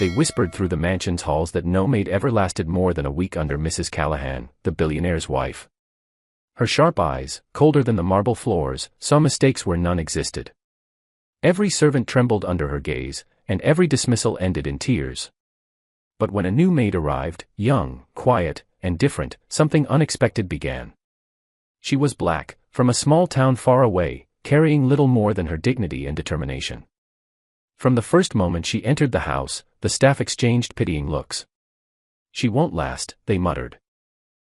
They whispered through the mansion's halls that no maid ever lasted more than a week under Mrs. Callahan, the billionaire's wife. Her sharp eyes, colder than the marble floors, saw mistakes where none existed. Every servant trembled under her gaze, and every dismissal ended in tears. But when a new maid arrived, young, quiet, and different, something unexpected began. She was black, from a small town far away, carrying little more than her dignity and determination. From the first moment she entered the house, the staff exchanged pitying looks. "She won't last," they muttered.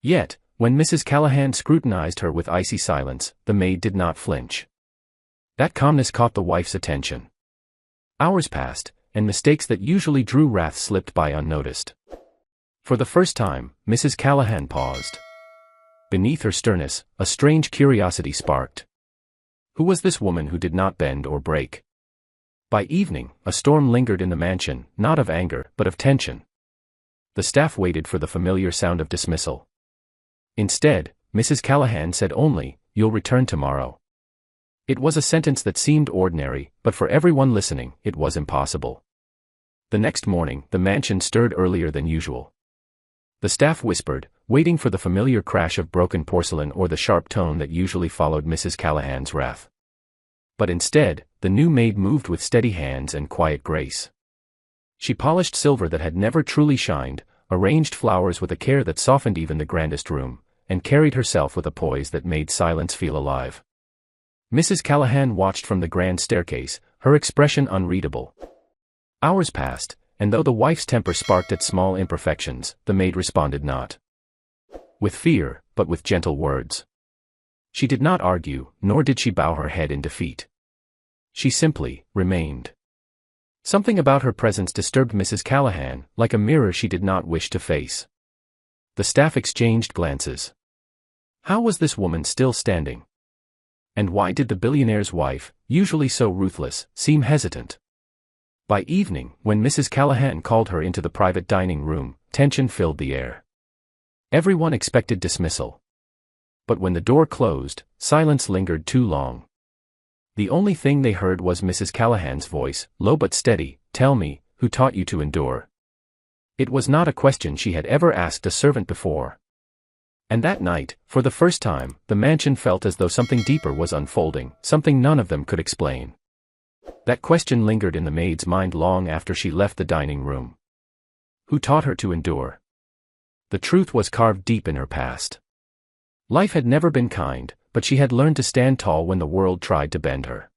Yet, when Mrs. Callahan scrutinized her with icy silence, the maid did not flinch. That calmness caught the wife's attention. Hours passed, and mistakes that usually drew wrath slipped by unnoticed. For the first time, Mrs. Callahan paused. Beneath her sternness, a strange curiosity sparked. Who was this woman who did not bend or break? By evening, a storm lingered in the mansion, not of anger, but of tension. The staff waited for the familiar sound of dismissal. Instead, Mrs. Callahan said only, "You'll return tomorrow." It was a sentence that seemed ordinary, but for everyone listening, it was impossible. The next morning, the mansion stirred earlier than usual. The staff whispered, waiting for the familiar crash of broken porcelain or the sharp tone that usually followed Mrs. Callahan's wrath. But instead, the new maid moved with steady hands and quiet grace. She polished silver that had never truly shined, arranged flowers with a care that softened even the grandest room, and carried herself with a poise that made silence feel alive. Mrs. Callahan watched from the grand staircase, her expression unreadable. Hours passed, and though the wife's temper sparked at small imperfections, the maid responded not with fear, but with gentle words. She did not argue, nor did she bow her head in defeat. She simply remained. Something about her presence disturbed Mrs. Callahan, like a mirror she did not wish to face. The staff exchanged glances. How was this woman still standing? And why did the billionaire's wife, usually so ruthless, seem hesitant? By evening, when Mrs. Callahan called her into the private dining room, tension filled the air. Everyone expected dismissal. But when the door closed, silence lingered too long. The only thing they heard was Mrs. Callahan's voice, low but steady, "Tell me, who taught you to endure?" It was not a question she had ever asked a servant before. And that night, for the first time, the mansion felt as though something deeper was unfolding, something none of them could explain. That question lingered in the maid's mind long after she left the dining room. Who taught her to endure? The truth was carved deep in her past. Life had never been kind, but she had learned to stand tall when the world tried to bend her.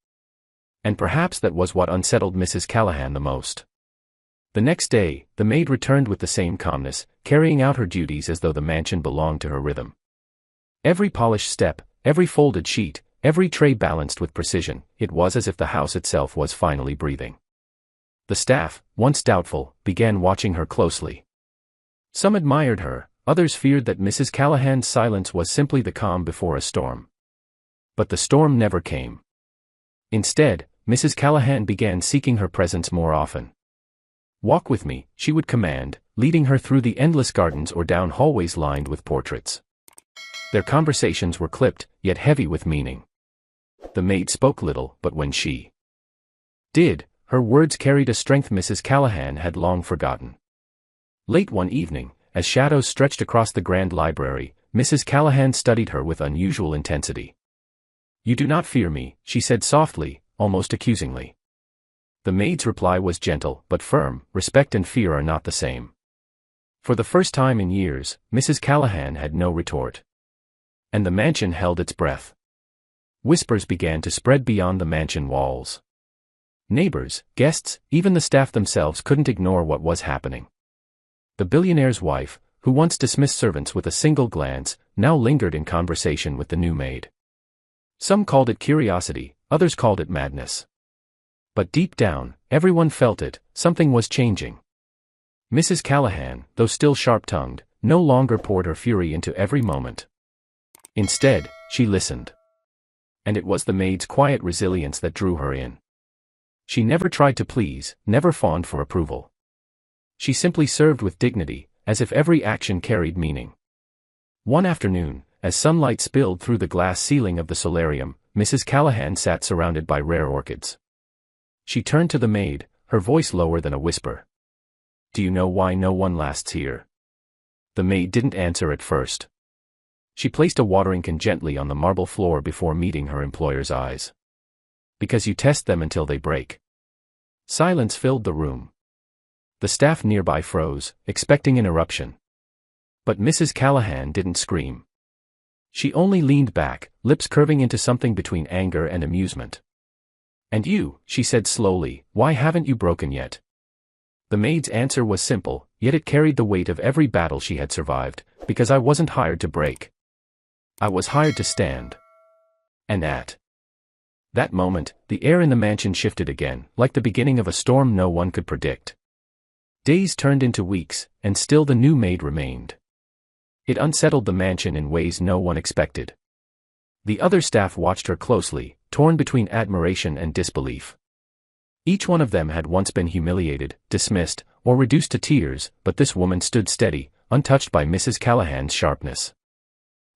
And perhaps that was what unsettled Mrs. Callahan the most. The next day, the maid returned with the same calmness, carrying out her duties as though the mansion belonged to her rhythm. Every polished step, every folded sheet, every tray balanced with precision, it was as if the house itself was finally breathing. The staff, once doubtful, began watching her closely. Some admired her, others feared that Mrs. Callahan's silence was simply the calm before a storm. But the storm never came. Instead, Mrs. Callahan began seeking her presence more often. "Walk with me," she would command, leading her through the endless gardens or down hallways lined with portraits. Their conversations were clipped, yet heavy with meaning. The maid spoke little, but when she did, her words carried a strength Mrs. Callahan had long forgotten. Late one evening, as shadows stretched across the grand library, Mrs. Callahan studied her with unusual intensity. "You do not fear me," she said softly, almost accusingly. The maid's reply was gentle but firm. "Respect and fear are not the same." For the first time in years, Mrs. Callahan had no retort. And the mansion held its breath. Whispers began to spread beyond the mansion walls. Neighbors, guests, even the staff themselves couldn't ignore what was happening. The billionaire's wife, who once dismissed servants with a single glance, now lingered in conversation with the new maid. Some called it curiosity, others called it madness. But deep down, everyone felt it, something was changing. Mrs. Callahan, though still sharp-tongued, no longer poured her fury into every moment. Instead, she listened. And it was the maid's quiet resilience that drew her in. She never tried to please, never fawned for approval. She simply served with dignity, as if every action carried meaning. One afternoon, as sunlight spilled through the glass ceiling of the solarium, Mrs. Callahan sat surrounded by rare orchids. She turned to the maid, her voice lower than a whisper. Do you know why no one lasts here? The maid didn't answer at first. She placed a watering can gently on the marble floor before meeting her employer's eyes. Because you test them until they break. Silence filled the room. The staff nearby froze, expecting an eruption. But Mrs. Callahan didn't scream. She only leaned back, lips curving into something between anger and amusement. And you, she said slowly, why haven't you broken yet? The maid's answer was simple, yet it carried the weight of every battle she had survived, because I wasn't hired to break. I was hired to stand. And at that moment, the air in the mansion shifted again, like the beginning of a storm no one could predict. Days turned into weeks, and still the new maid remained. It unsettled the mansion in ways no one expected. The other staff watched her closely, torn between admiration and disbelief. Each one of them had once been humiliated, dismissed, or reduced to tears, but this woman stood steady, untouched by Mrs. Callahan's sharpness.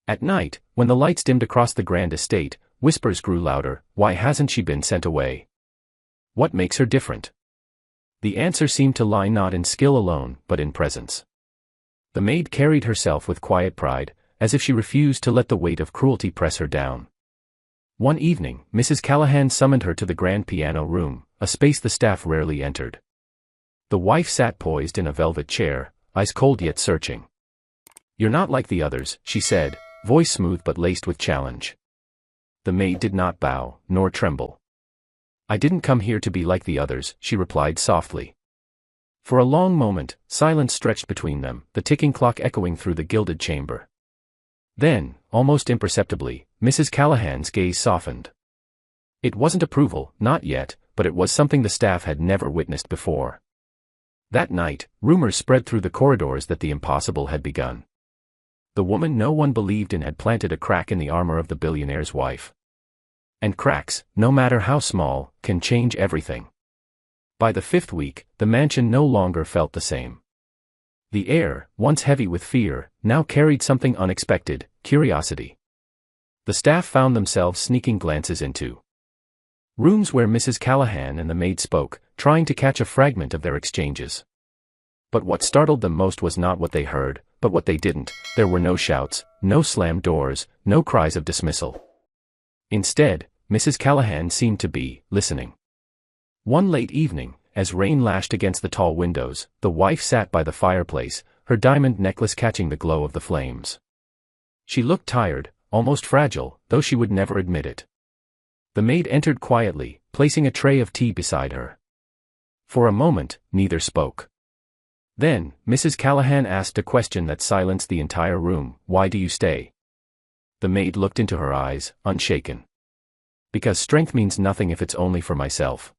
At night, when the lights dimmed across the grand estate, whispers grew louder. Why hasn't she been sent away? What makes her different? The answer seemed to lie not in skill alone, but in presence. The maid carried herself with quiet pride, as if she refused to let the weight of cruelty press her down. One evening, Mrs. Callahan summoned her to the grand piano room, a space the staff rarely entered. The wife sat poised in a velvet chair, eyes cold yet searching. You're not like the others, she said, voice smooth but laced with challenge. The maid did not bow, nor tremble. I didn't come here to be like the others, she replied softly. For a long moment, silence stretched between them, the ticking clock echoing through the gilded chamber. Then, almost imperceptibly, Mrs. Callahan's gaze softened. It wasn't approval, not yet, but it was something the staff had never witnessed before. That night, rumors spread through the corridors that the impossible had begun. The woman no one believed in had planted a crack in the armor of the billionaire's wife. And cracks, no matter how small, can change everything. By the 5th week, the mansion no longer felt the same. The air, once heavy with fear, now carried something unexpected, curiosity. The staff found themselves sneaking glances into rooms where Mrs. Callahan and the maid spoke, trying to catch a fragment of their exchanges. But what startled them most was not what they heard, but what they didn't. There were no shouts, no slammed doors, no cries of dismissal. Instead, Mrs. Callahan seemed to be listening. One late evening, as rain lashed against the tall windows, the wife sat by the fireplace, her diamond necklace catching the glow of the flames. She looked tired, almost fragile, though she would never admit it. The maid entered quietly, placing a tray of tea beside her. For a moment, neither spoke. Then, Mrs. Callahan asked a question that silenced the entire room. Why do you stay? The maid looked into her eyes, unshaken. Because strength means nothing if it's only for myself.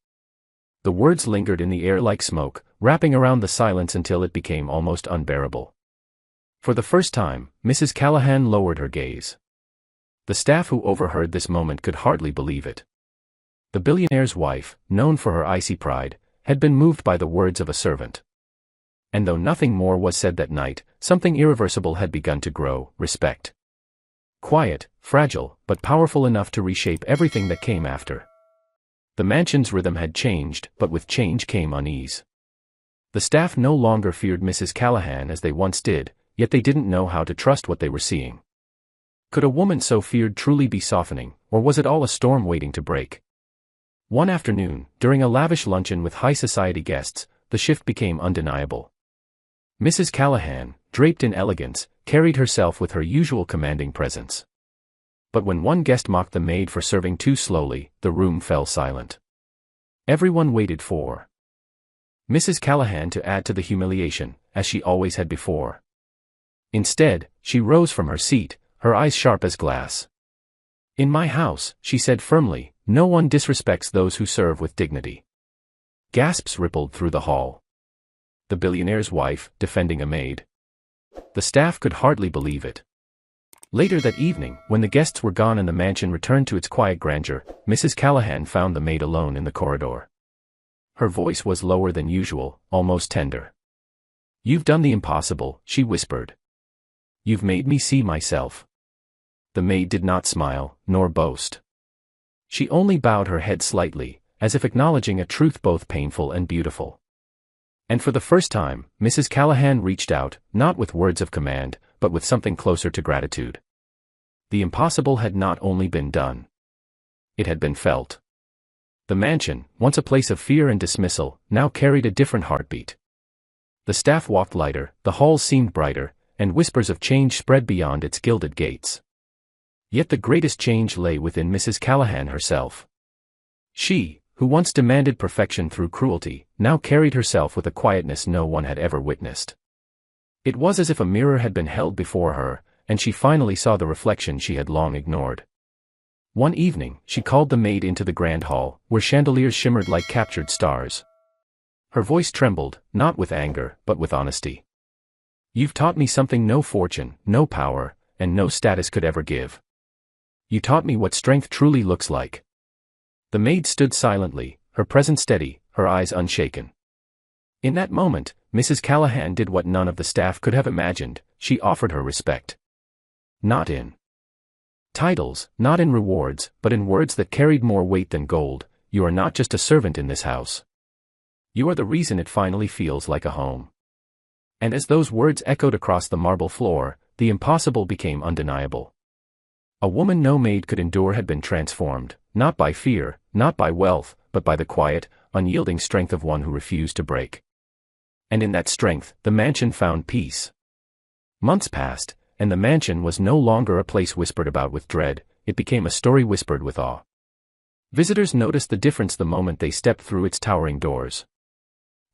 The words lingered in the air like smoke, wrapping around the silence until it became almost unbearable. For the first time, Mrs. Callahan lowered her gaze. The staff who overheard this moment could hardly believe it. The billionaire's wife, known for her icy pride, had been moved by the words of a servant. And though nothing more was said that night, something irreversible had begun to grow: respect. Quiet, fragile, but powerful enough to reshape everything that came after. The mansion's rhythm had changed, but with change came unease. The staff no longer feared Mrs. Callahan as they once did, yet they didn't know how to trust what they were seeing. Could a woman so feared truly be softening, or was it all a storm waiting to break? One afternoon, during a lavish luncheon with high society guests, the shift became undeniable. Mrs. Callahan, draped in elegance, carried herself with her usual commanding presence. But when one guest mocked the maid for serving too slowly, the room fell silent. Everyone waited for Mrs. Callahan to add to the humiliation, as she always had before. Instead, she rose from her seat, her eyes sharp as glass. In my house, she said firmly, no one disrespects those who serve with dignity. Gasps rippled through the hall. The billionaire's wife, defending a maid. The staff could hardly believe it. Later that evening, when the guests were gone and the mansion returned to its quiet grandeur, Mrs. Callahan found the maid alone in the corridor. Her voice was lower than usual, almost tender. You've done the impossible, she whispered. You've made me see myself. The maid did not smile, nor boast. She only bowed her head slightly, as if acknowledging a truth both painful and beautiful. And for the first time, Mrs. Callahan reached out, not with words of command, but with something closer to gratitude. The impossible had not only been done. It had been felt. The mansion, once a place of fear and dismissal, now carried a different heartbeat. The staff walked lighter, the halls seemed brighter, and whispers of change spread beyond its gilded gates. Yet the greatest change lay within Mrs. Callahan herself. She, who once demanded perfection through cruelty, now carried herself with a quietness no one had ever witnessed. It was as if a mirror had been held before her, and she finally saw the reflection she had long ignored. One evening, she called the maid into the grand hall, where chandeliers shimmered like captured stars. Her voice trembled, not with anger, but with honesty. "You've taught me something no fortune, no power, and no status could ever give. You taught me what strength truly looks like." The maid stood silently, her presence steady, her eyes unshaken. In that moment, Mrs. Callahan did what none of the staff could have imagined. She offered her respect. Not in titles, not in rewards, but in words that carried more weight than gold. "You are not just a servant in this house. You are the reason it finally feels like a home." And as those words echoed across the marble floor, the impossible became undeniable. A woman no maid could endure had been transformed, not by fear, not by wealth, but by the quiet, unyielding strength of one who refused to break. And in that strength, the mansion found peace. Months passed, and the mansion was no longer a place whispered about with dread, it became a story whispered with awe. Visitors noticed the difference the moment they stepped through its towering doors.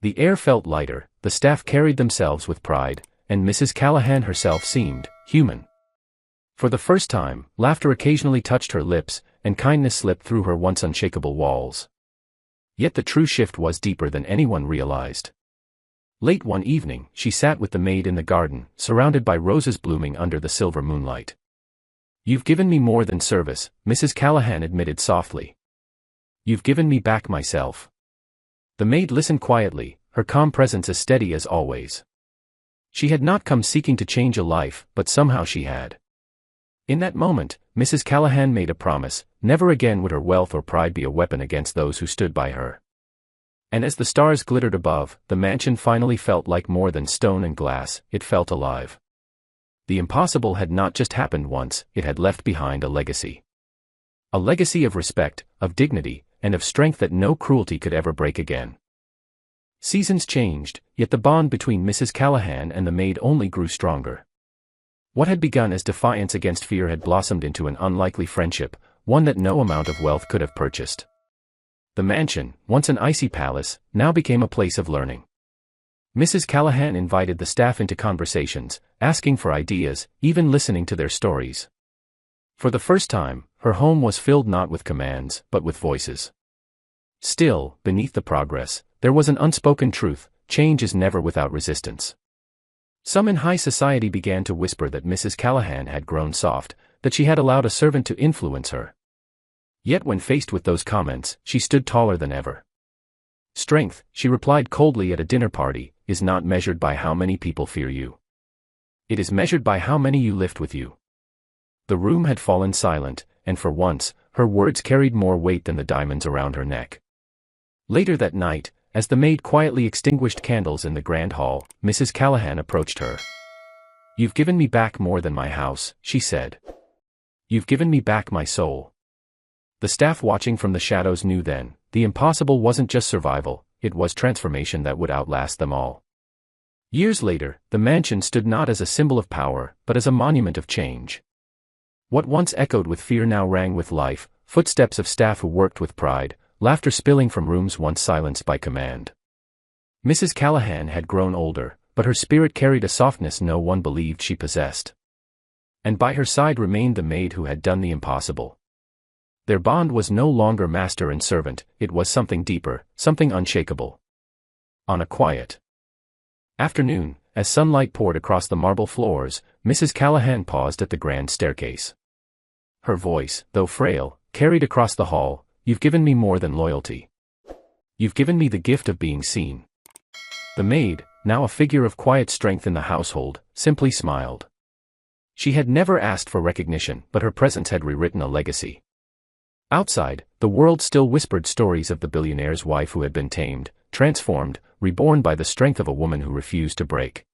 The air felt lighter, the staff carried themselves with pride, and Mrs. Callahan herself seemed human. For the first time, laughter occasionally touched her lips, and kindness slipped through her once unshakable walls. Yet the true shift was deeper than anyone realized. Late one evening, she sat with the maid in the garden, surrounded by roses blooming under the silver moonlight. "You've given me more than service," Mrs. Callahan admitted softly. "You've given me back myself." The maid listened quietly, her calm presence as steady as always. She had not come seeking to change a life, but somehow she had. In that moment, Mrs. Callahan made a promise: never again would her wealth or pride be a weapon against those who stood by her. And as the stars glittered above, the mansion finally felt like more than stone and glass, it felt alive. The impossible had not just happened once, it had left behind a legacy. A legacy of respect, of dignity, and of strength that no cruelty could ever break again. Seasons changed, yet the bond between Mrs. Callahan and the maid only grew stronger. What had begun as defiance against fear had blossomed into an unlikely friendship, one that no amount of wealth could have purchased. The mansion, once an icy palace, now became a place of learning. Mrs. Callahan invited the staff into conversations, asking for ideas, even listening to their stories. For the first time, her home was filled not with commands, but with voices. Still, beneath the progress, there was an unspoken truth: change is never without resistance. Some in high society began to whisper that Mrs. Callahan had grown soft, that she had allowed a servant to influence her. Yet when faced with those comments, she stood taller than ever. "Strength," she replied coldly at a dinner party, "is not measured by how many people fear you. It is measured by how many you lift with you." The room had fallen silent, and for once, her words carried more weight than the diamonds around her neck. Later that night, as the maid quietly extinguished candles in the grand hall, Mrs. Callahan approached her. "You've given me back more than my house," she said. "You've given me back my soul." The staff watching from the shadows knew then, the impossible wasn't just survival, it was transformation that would outlast them all. Years later, the mansion stood not as a symbol of power, but as a monument of change. What once echoed with fear now rang with life, footsteps of staff who worked with pride, laughter spilling from rooms once silenced by command. Mrs. Callahan had grown older, but her spirit carried a softness no one believed she possessed. And by her side remained the maid who had done the impossible. Their bond was no longer master and servant, it was something deeper, something unshakable. On a quiet afternoon, as sunlight poured across the marble floors, Mrs. Callahan paused at the grand staircase. Her voice, though frail, carried across the hall: "You've given me more than loyalty. You've given me the gift of being seen." The maid, now a figure of quiet strength in the household, simply smiled. She had never asked for recognition, but her presence had rewritten a legacy. Outside, the world still whispered stories of the billionaire's wife who had been tamed, transformed, reborn by the strength of a woman who refused to break.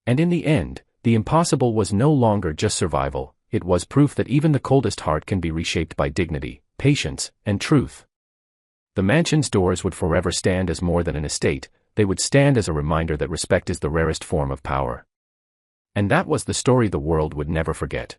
And in the end, the impossible was no longer just survival, it was proof that even the coldest heart can be reshaped by dignity, patience, and truth. The mansion's doors would forever stand as more than an estate, they would stand as a reminder that respect is the rarest form of power. And that was the story the world would never forget.